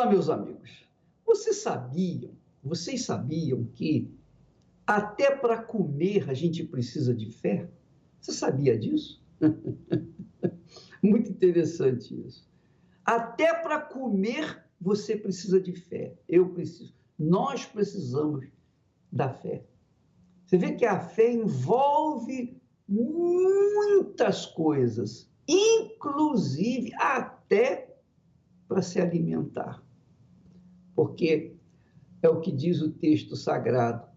Olá, meus amigos. Vocês sabiam que até para comer a gente precisa de fé? Você sabia disso? Muito interessante isso. Até para comer você precisa de fé. Eu preciso. Nós precisamos da fé. Você vê que a fé envolve muitas coisas, inclusive até para se alimentar. Porque é o que diz o texto sagrado,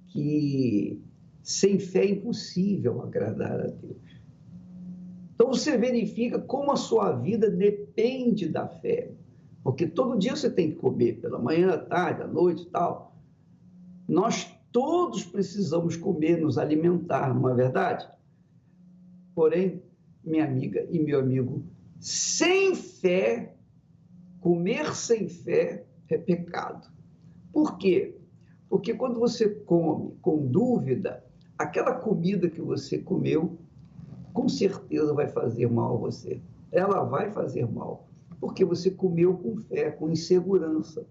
que sem fé é impossível agradar a Deus. Então você verifica como a sua vida depende da fé. Porque todo dia você tem que comer, pela manhã, à tarde, à noite e tal. Nós todos precisamos comer, nos alimentar, não é verdade? Porém, minha amiga e meu amigo, sem fé, comer sem fé é pecado. Por quê? Porque quando você come com dúvida, aquela comida que você comeu, com certeza vai fazer mal a você. Ela vai fazer mal, porque você comeu com fé, com insegurança.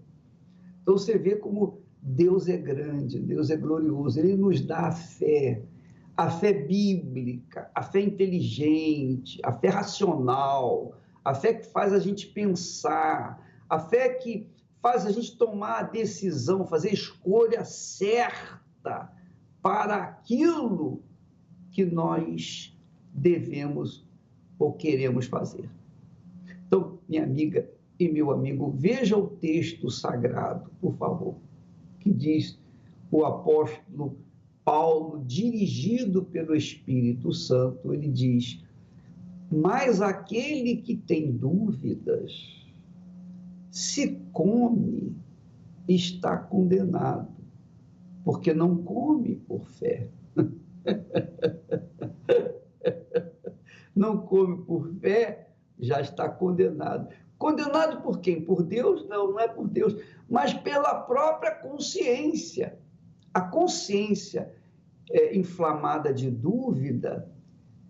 Então você vê como Deus é grande, Deus é glorioso, Ele nos dá a fé bíblica, a fé inteligente, a fé racional, a fé que faz a gente pensar, a fé que faz a gente tomar a decisão, fazer a escolha certa para aquilo que nós devemos ou queremos fazer. Então, minha amiga e meu amigo, veja o texto sagrado, por favor, que diz o apóstolo Paulo, dirigido pelo Espírito Santo, ele diz: mas aquele que tem dúvidas, se come, está condenado, porque não come por fé. Não come por fé, já está condenado. Condenado por quem? Por Deus? Não, não é por Deus, mas pela própria consciência. A consciência inflamada de dúvida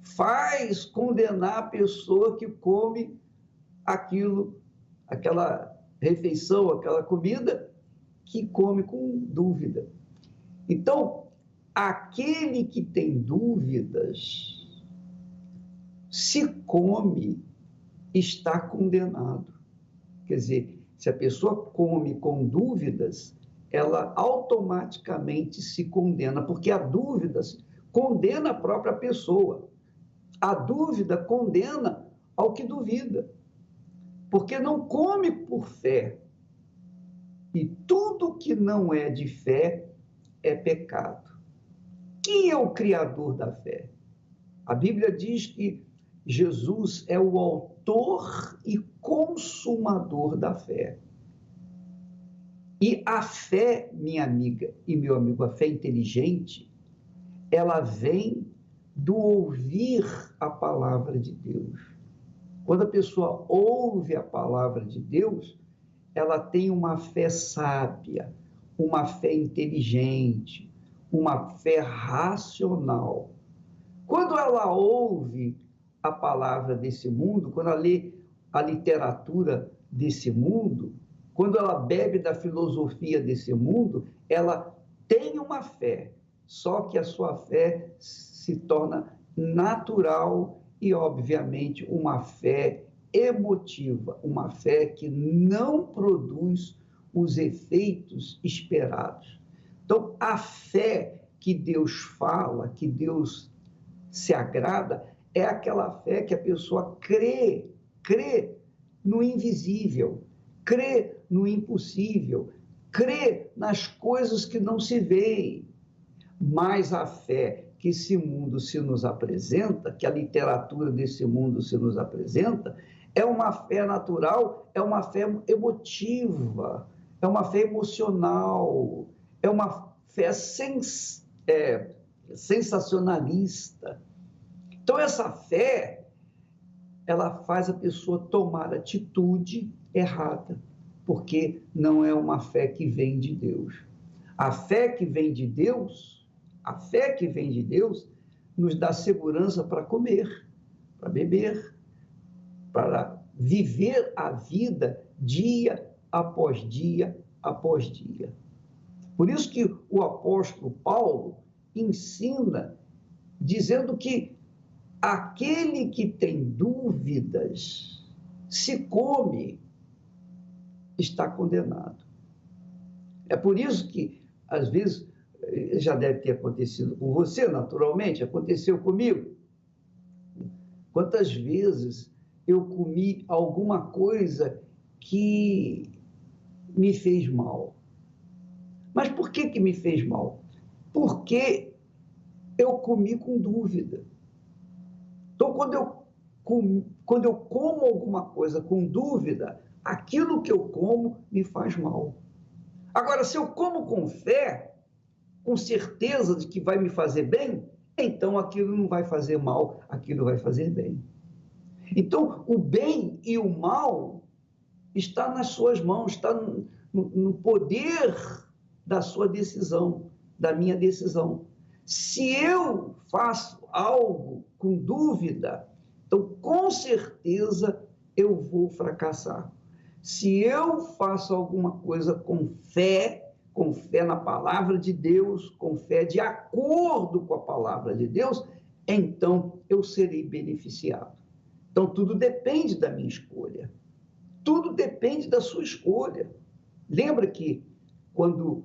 faz condenar a pessoa que come aquela refeição, aquela comida, que come com dúvida. Então, aquele que tem dúvidas, se come, está condenado. Quer dizer, se a pessoa come com dúvidas, ela automaticamente se condena, porque a dúvida condena a própria pessoa. A dúvida condena ao que duvida, porque não come por fé. E tudo que não é de fé é pecado. Quem é o criador da fé? A Bíblia diz que Jesus é o autor e consumador da fé. E a fé, minha amiga e meu amigo, a fé inteligente, ela vem do ouvir a palavra de Deus. Quando a pessoa ouve a palavra de Deus, ela tem uma fé sábia, uma fé inteligente, uma fé racional. Quando ela ouve a palavra desse mundo, quando ela lê a literatura desse mundo, quando ela bebe da filosofia desse mundo, ela tem uma fé, só que a sua fé se torna natural e, obviamente, uma fé emotiva, uma fé que não produz os efeitos esperados. Então, a fé que Deus fala, que Deus se agrada, é aquela fé que a pessoa crê no invisível, crê no impossível, crê nas coisas que não se veem. Mas a fé que esse mundo se nos apresenta, que a literatura desse mundo se nos apresenta, é uma fé natural, é uma fé emotiva, é uma fé emocional, é uma fé sensacionalista. Então, essa fé, ela faz a pessoa tomar atitude errada, porque não é uma fé que vem de Deus. A fé que vem de Deus, nos dá segurança para comer, para beber, para viver a vida dia após dia após dia. Por isso que o apóstolo Paulo ensina dizendo que aquele que tem dúvidas, se come, está condenado. É por isso que, às vezes, já deve ter acontecido com você, naturalmente, aconteceu comigo. Quantas vezes eu comi alguma coisa que me fez mal? Mas por que me fez mal? Porque eu comi com dúvida. Então, quando eu como alguma coisa com dúvida, aquilo que eu como me faz mal. Agora, se eu como com fé, com certeza de que vai me fazer bem, então aquilo não vai fazer mal, aquilo vai fazer bem. Então, o bem e o mal está nas suas mãos, está no poder da sua decisão, da minha decisão. Se eu faço algo com dúvida, então com certeza eu vou fracassar. Se eu faço alguma coisa com fé na palavra de Deus, com fé de acordo com a palavra de Deus, então eu serei beneficiado. Então tudo depende da minha escolha. Tudo depende da sua escolha. Lembra que quando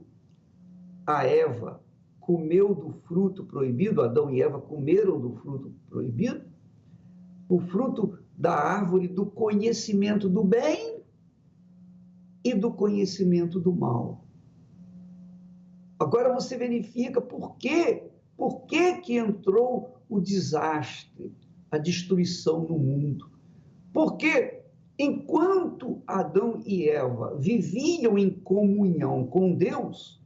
a Eva comeu do fruto proibido, Adão e Eva comeram do fruto proibido, o fruto da árvore do conhecimento do bem e do conhecimento do mal. Agora você verifica por que entrou o desastre, a destruição no mundo. Porque enquanto Adão e Eva viviam em comunhão com Deus,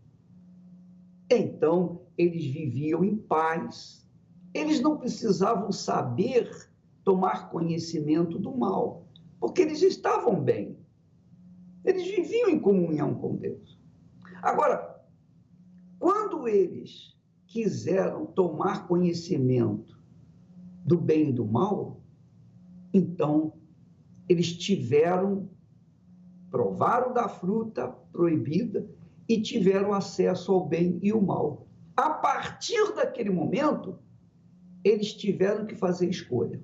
então eles viviam em paz. Eles não precisavam saber tomar conhecimento do mal, porque eles estavam bem. Eles viviam em comunhão com Deus. Agora, quando eles quiseram tomar conhecimento do bem e do mal, então eles provaram da fruta proibida e tiveram acesso ao bem e o mal. A partir daquele momento, eles tiveram que fazer escolha.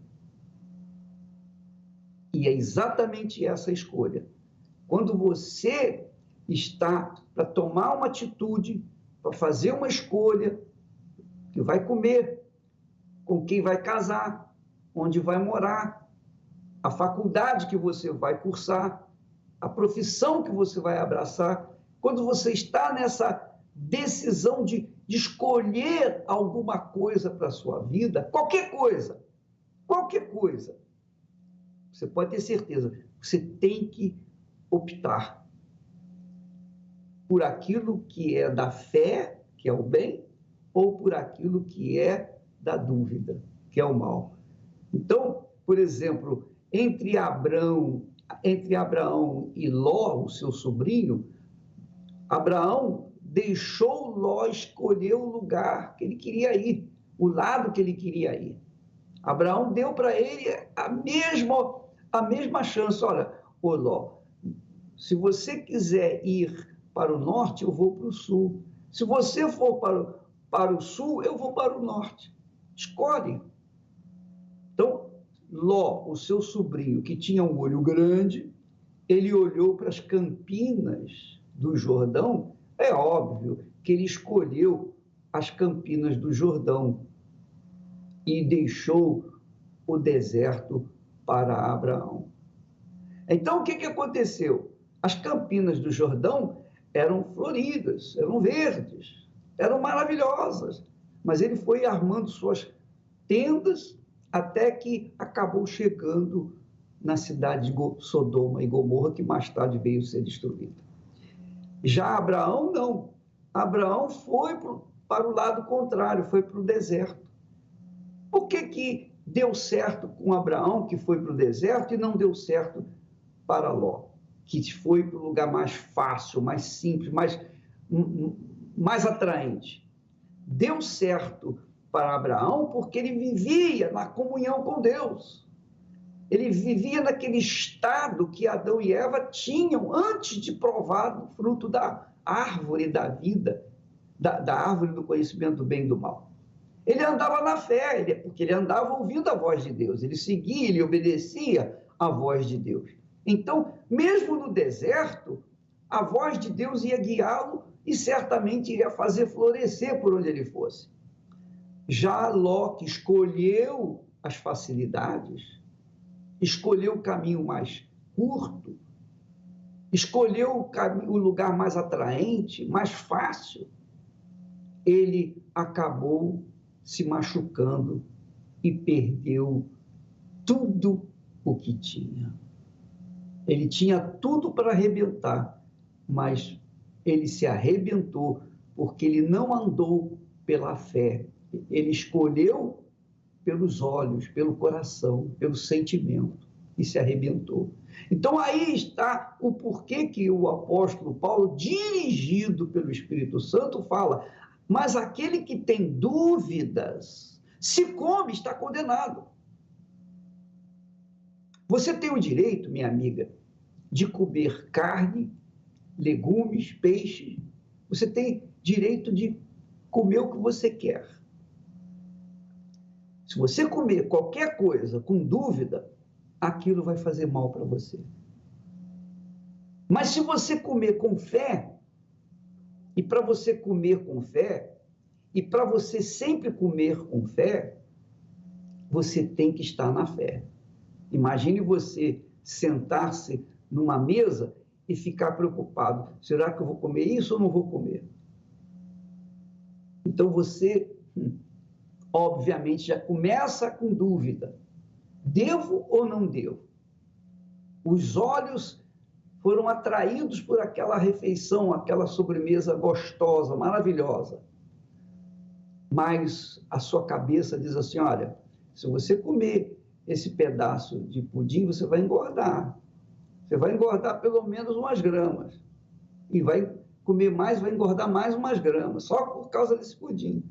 E é exatamente essa escolha. Quando você está para tomar uma atitude, para fazer uma escolha, que vai comer, com quem vai casar, onde vai morar, a faculdade que você vai cursar, a profissão que você vai abraçar, quando você está nessa decisão de escolher alguma coisa para a sua vida, qualquer coisa, você pode ter certeza, você tem que optar por aquilo que é da fé, que é o bem, ou por aquilo que é da dúvida, que é o mal. Então, por exemplo, entre Abraão e Ló, o seu sobrinho, Abraão deixou Ló escolher o lugar que ele queria ir, o lado que ele queria ir. Abraão deu para ele a mesma chance. Olha, ô Ló, se você quiser ir para o norte, eu vou para o sul. Se você for para o sul, eu vou para o norte. Escolhe. Então, Ló, o seu sobrinho, que tinha um olho grande, ele olhou para as campinas do Jordão. É óbvio que ele escolheu as campinas do Jordão e deixou o deserto para Abraão. Então, o que aconteceu? As campinas do Jordão eram floridas, eram verdes, eram maravilhosas, mas ele foi armando suas tendas até que acabou chegando na cidade de Sodoma e Gomorra, que mais tarde veio ser destruída. Já Abraão, não. Abraão foi para o lado contrário, foi para o deserto. Por que deu certo com Abraão, que foi para o deserto, e não deu certo para Ló, que foi para o lugar mais fácil, mais simples, mais atraente? Deu certo para Abraão porque ele vivia na comunhão com Deus. Ele vivia naquele estado que Adão e Eva tinham antes de provar o fruto da árvore da vida, da árvore do conhecimento do bem e do mal. Ele andava na fé, porque ele andava ouvindo a voz de Deus, ele seguia, ele obedecia à voz de Deus. Então, mesmo no deserto, a voz de Deus ia guiá-lo e certamente iria fazer florescer por onde ele fosse. Já Ló, que escolheu as facilidades, escolheu o caminho mais curto, escolheu o lugar mais atraente, mais fácil, ele acabou se machucando e perdeu tudo o que tinha. Ele tinha tudo para arrebentar, mas ele se arrebentou porque ele não andou pela fé. Ele escolheu pelos olhos, pelo coração, pelo sentimento e se arrebentou. Então aí está o porquê que o apóstolo Paulo, dirigido pelo Espírito Santo, fala: mas aquele que tem dúvidas, se come, está condenado. Você tem o direito, minha amiga, de comer carne, legumes, peixe. Você tem direito de comer o que você quer. Se você comer qualquer coisa com dúvida, aquilo vai fazer mal para você. Mas se você comer com fé, e para você comer com fé, e para você sempre comer com fé, você tem que estar na fé. Imagine você sentar-se numa mesa e ficar preocupado: será que eu vou comer isso ou não vou comer? Então você, obviamente, já começa com dúvida: devo ou não devo? Os olhos foram atraídos por aquela refeição, aquela sobremesa gostosa, maravilhosa. Mas a sua cabeça diz assim: olha, se você comer esse pedaço de pudim, você vai engordar. Você vai engordar pelo menos umas gramas. E vai comer mais, vai engordar mais umas gramas, só por causa desse pudim.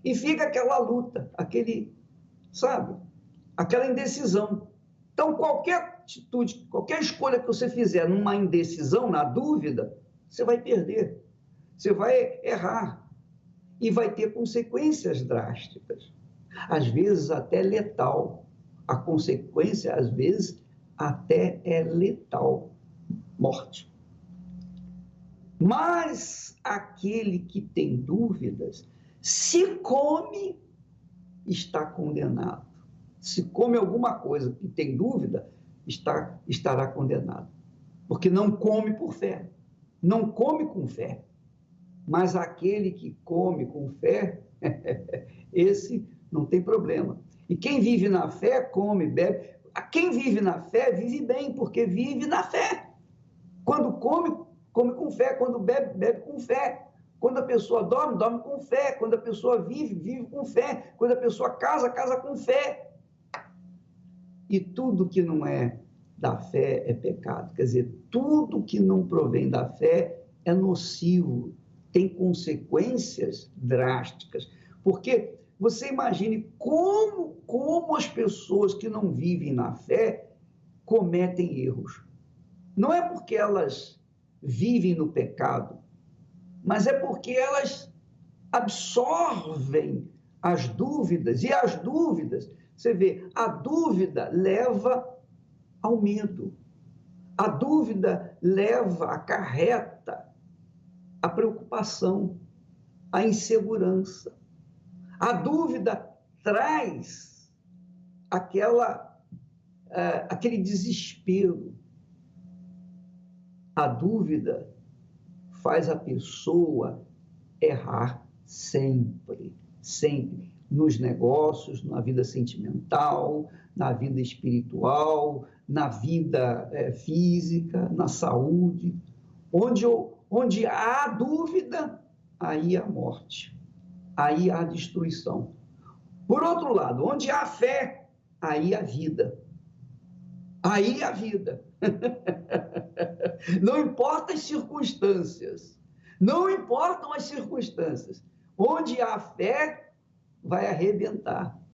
E fica aquela luta, aquela indecisão. Então, qualquer atitude, qualquer escolha que você fizer numa indecisão, na dúvida, você vai perder, você vai errar e vai ter consequências drásticas, às vezes até letal. A consequência, às vezes, até é letal, morte. Mas aquele que tem dúvidas, se come, está condenado. Se come alguma coisa que tem dúvida, estará condenado. Porque não come por fé, não come com fé. Mas aquele que come com fé, esse não tem problema. E quem vive na fé, come, bebe. Quem vive na fé, vive bem, porque vive na fé. Quando come, come com fé. Quando bebe, bebe com fé. Quando a pessoa dorme, dorme com fé. Quando a pessoa vive, vive com fé. Quando a pessoa casa, casa com fé. E tudo que não é da fé é pecado. Quer dizer, tudo que não provém da fé é nocivo, tem consequências drásticas. Porque você imagine como as pessoas que não vivem na fé cometem erros. Não é porque elas vivem no pecado, mas é porque elas absorvem as dúvidas, e as dúvidas, você vê, a dúvida leva ao medo, a dúvida acarreta a preocupação, a insegurança. A dúvida traz aquele desespero. A dúvida faz a pessoa errar sempre, sempre, nos negócios, na vida sentimental, na vida espiritual, na vida física, na saúde. Onde há dúvida, aí há morte, aí há destruição. Por outro lado, onde há fé, aí há vida. Aí há vida. Não importa as circunstâncias. Não importam as circunstâncias. Onde há fé, vai arrebentar.